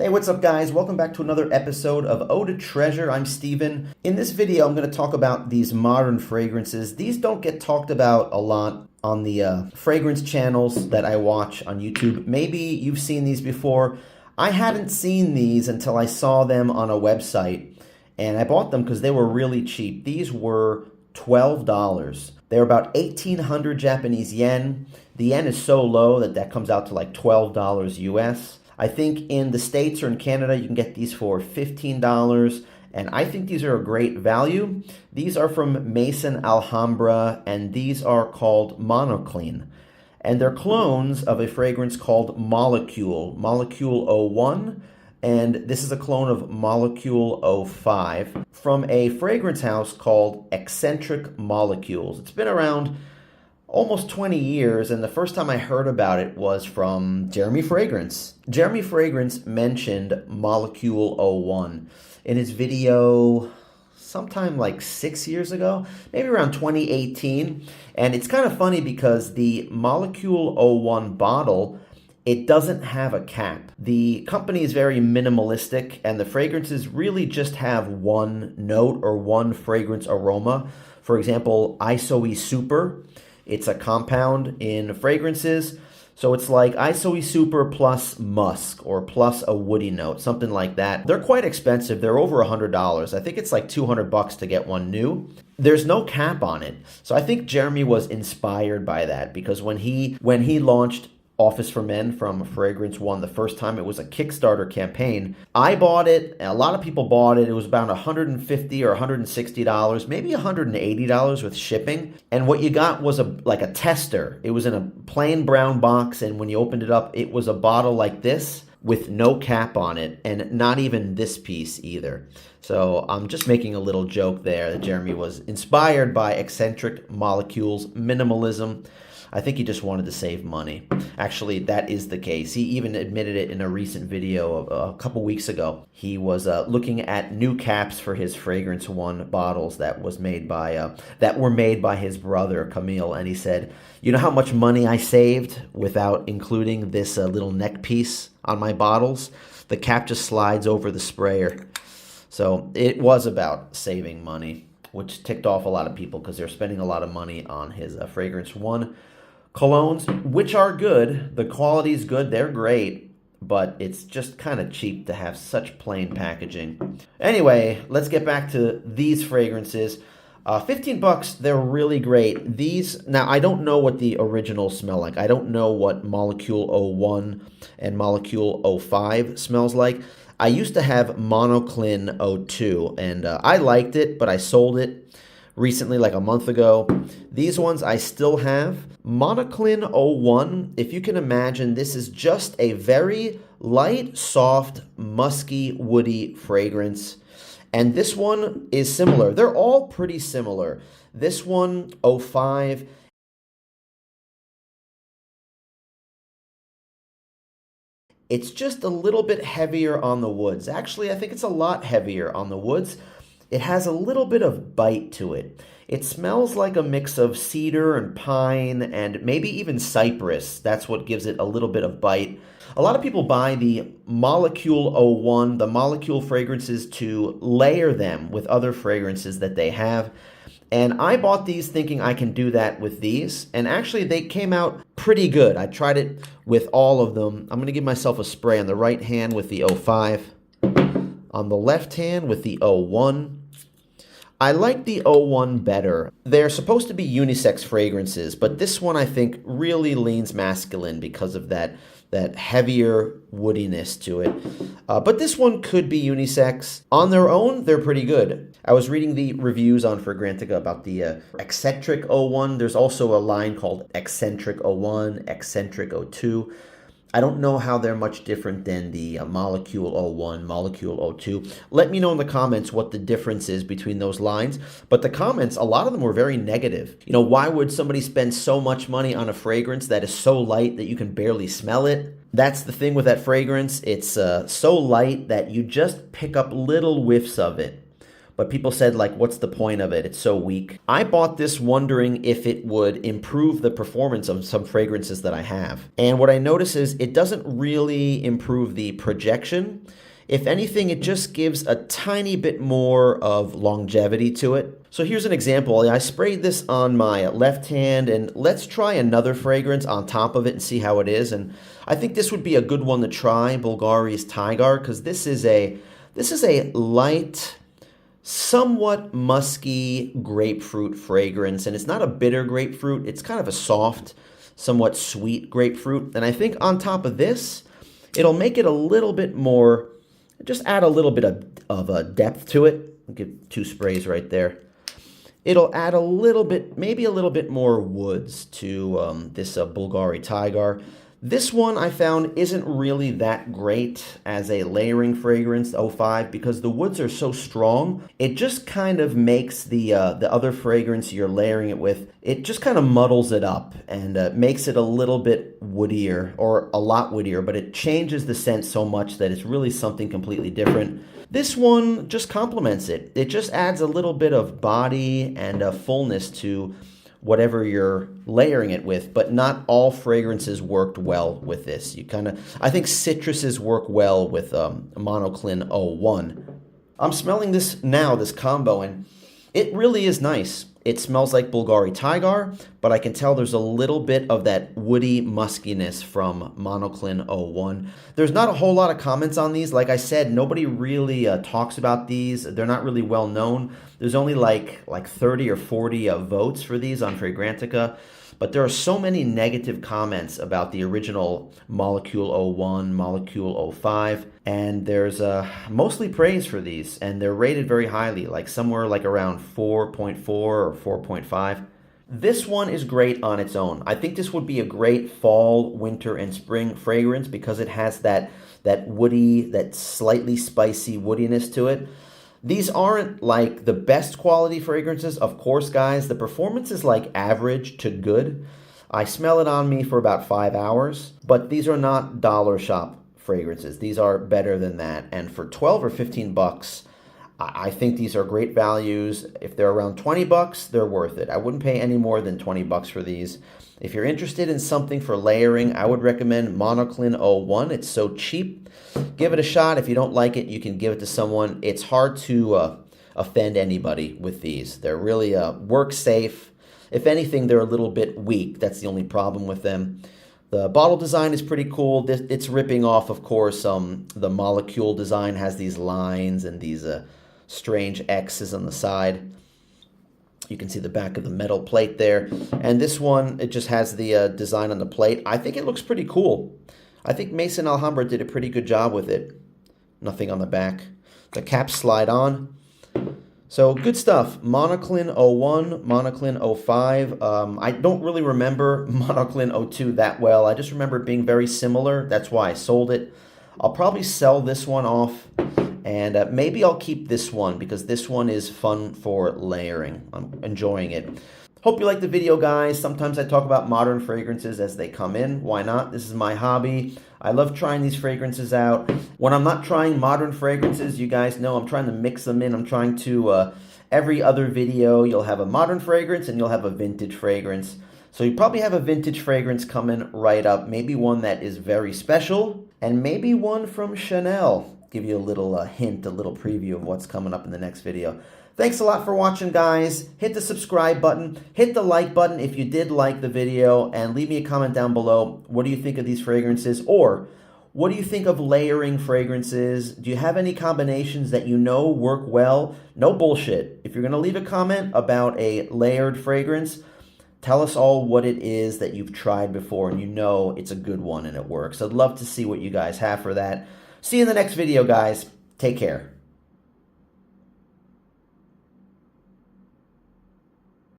Hey, what's up guys? Welcome back to another episode of Eau de Treasure. I'm Steven. In this video, I'm going to talk about these modern fragrances. These don't get talked about a lot on the fragrance channels that I watch on YouTube. Maybe you've seen these before. I hadn't seen these until I saw them on a website, and I bought them because they were really cheap. These were $12. They're about 1,800 Japanese yen. The yen is so low that comes out to like $12 US. I think in the States or in Canada, you can get these for $15, and I think these are a great value. These are from Maison Alhambra, and these are called Monocline. And they're clones of a fragrance called Molecule 01, and this is a clone of Molecule 05 from a fragrance house called Eccentric Molecules. It's been around almost 20 years, and the first time I heard about it was from Jeremy Fragrance. Jeremy Fragrance mentioned Molecule 01 in his video sometime like 6 years ago, maybe around 2018. And it's kind of funny because the Molecule 01 bottle, it doesn't have a cap. The company is very minimalistic, and the fragrances really just have one note or one fragrance aroma. For example, Isoe Super. It's a compound in fragrances, so it's like Isoe Super plus musk or plus a woody note, something like that. They're quite expensive. They're over $100. I think it's like $200 to get one new. There's no cap on it. So I think Jeremy was inspired by that, because when he launched Office for Men from Fragrance One the first time, it was a Kickstarter campaign. I bought it, and a lot of people bought it. It was about $150 or $160, maybe $180 with shipping. And what you got was like a tester. It was in a plain brown box, and when you opened it up, it was a bottle like this with no cap on it, and not even this piece either. So I'm just making a little joke there that Jeremy was inspired by Eccentric Molecules minimalism. I think he just wanted to save money. Actually, that is the case. He even admitted it in a recent video a couple weeks ago. He was looking at new caps for his Fragrance One bottles that were made by his brother Camille, and he said, "You know how much money I saved without including this little neck piece on my bottles? The cap just slides over the sprayer." So it was about saving money, which ticked off a lot of people because they're spending a lot of money on his Fragrance One colognes, which are good. The quality's good. They're great, but it's just kind of cheap to have such plain packaging. Anyway, let's get back to these fragrances. $15, they're really great. These, now I don't know what the originals smell like. I don't know what Molecule 01 and Molecule 05 smells like. I used to have Monocline 02, and I liked it, but I sold it recently, like a month ago. These ones I still have. Monocline 01, if you can imagine, this is just a very light, soft, musky, woody fragrance. And this one is similar. They're all pretty similar. This one, 05, it's just a little bit heavier on the woods. Actually, I think it's a lot heavier on the woods. It has a little bit of bite to it. It smells like a mix of cedar and pine and maybe even cypress. That's what gives it a little bit of bite. A lot of people buy the Molecule 01, the Molecule fragrances, to layer them with other fragrances that they have. And I bought these thinking I can do that with these. And actually, they came out pretty good. I tried it with all of them. I'm going to give myself a spray on the right hand with the 05. On the left hand with the 01. I like the 01 better. They're supposed to be unisex fragrances, but this one I think really leans masculine because of that heavier woodiness to it. But this one could be unisex. On their own, they're pretty good. I was reading the reviews on Fragrantica about the Eccentric 01. There's also a line called Eccentric 01, Eccentric 02. I don't know how they're much different than the Molecule 01, Molecule 02. Let me know in the comments what the difference is between those lines. But the comments, a lot of them were very negative. You know, why would somebody spend so much money on a fragrance that is so light that you can barely smell it? That's the thing with that fragrance. It's so light that you just pick up little whiffs of it. but people said, like, what's the point of it? It's so weak. I bought this wondering if it would improve the performance of some fragrances that I have. And what I notice is it doesn't really improve the projection. If anything, it just gives a tiny bit more of longevity to it. So here's an example. I sprayed this on my left hand, and let's try another fragrance on top of it and see how it is. And I think this would be a good one to try, Bvlgari Tygar, because this is a light, somewhat musky grapefruit fragrance, and it's not a bitter grapefruit. It's kind of a soft, somewhat sweet grapefruit. And I think on top of this, it'll make it a little bit more, just add a little bit of a depth to it. I'll give 2 sprays right there. It'll add a little bit, maybe a little bit more woods to this Bvlgari Tygar. This one I found isn't really that great as a layering fragrance, 05, because the woods are so strong. It just kind of makes the other fragrance you're layering it with, it just kind of muddles it up and makes it a little bit woodier, or a lot woodier, but it changes the scent so much that it's really something completely different. This one just complements it. It just adds a little bit of body and fullness to whatever you're layering it with, but not all fragrances worked well with this. I think citruses work well with Monocline 01. I'm smelling this now, this combo, and it really is nice. It smells like Bvlgari Tygar, but I can tell there's a little bit of that woody muskiness from Monocline 01. There's not a whole lot of comments on these. Like I said, nobody really talks about these. They're not really well known. There's only like 30 or 40 votes for these on Fragrantica. But there are so many negative comments about the original Molecule 01, Molecule 05, and there's mostly praise for these, and they're rated very highly, like somewhere like around 4.4 or 4.5. This one is great on its own. I think this would be a great fall, winter, and spring fragrance because it has that woody, that slightly spicy woodiness to it. These aren't like the best quality fragrances. Of course, guys, the performance is like average to good. I smell it on me for about 5 hours, but these are not dollar shop fragrances. These are better than that. And for 12 or 15 bucks, I think these are great values. If they're around 20 bucks, they're worth it. I wouldn't pay any more than 20 bucks for these. If you're interested in something for layering, I would recommend Monocline 01. It's so cheap. Give it a shot. If you don't like it, you can give it to someone. It's hard to offend anybody with these. They're really work safe. If anything, they're a little bit weak. That's the only problem with them. The bottle design is pretty cool. It's ripping off, of course, the molecule design has these lines and these strange X's on the side. You can see the back of the metal plate there. And this one, it just has the design on the plate. I think it looks pretty cool. I think Maison Alhambra did a pretty good job with it. Nothing on the back. The caps slide on. So good stuff. Monocline 01, Monocline 05. I don't really remember Monocline 02 that well. I just remember it being very similar. That's why I sold it. I'll probably sell this one off. And maybe I'll keep this one because this one is fun for layering. I'm enjoying it. Hope you liked the video, guys. Sometimes I talk about modern fragrances as they come in. Why not? This is my hobby. I love trying these fragrances out. When I'm not trying modern fragrances, you guys know I'm trying to mix them in. I'm trying to, every other video, you'll have a modern fragrance and you'll have a vintage fragrance. So you probably have a vintage fragrance coming right up. Maybe one that is very special and maybe one from Chanel. Give you a little hint, a little preview of what's coming up in the next video. Thanks a lot for watching, guys. Hit the subscribe button. Hit the like button if you did like the video. And leave me a comment down below. What do you think of these fragrances? Or what do you think of layering fragrances? Do you have any combinations that you know work well? No bullshit. If you're going to leave a comment about a layered fragrance, tell us all what it is that you've tried before and you know it's a good one and it works. I'd love to see what you guys have for that. See you in the next video, guys. Take care.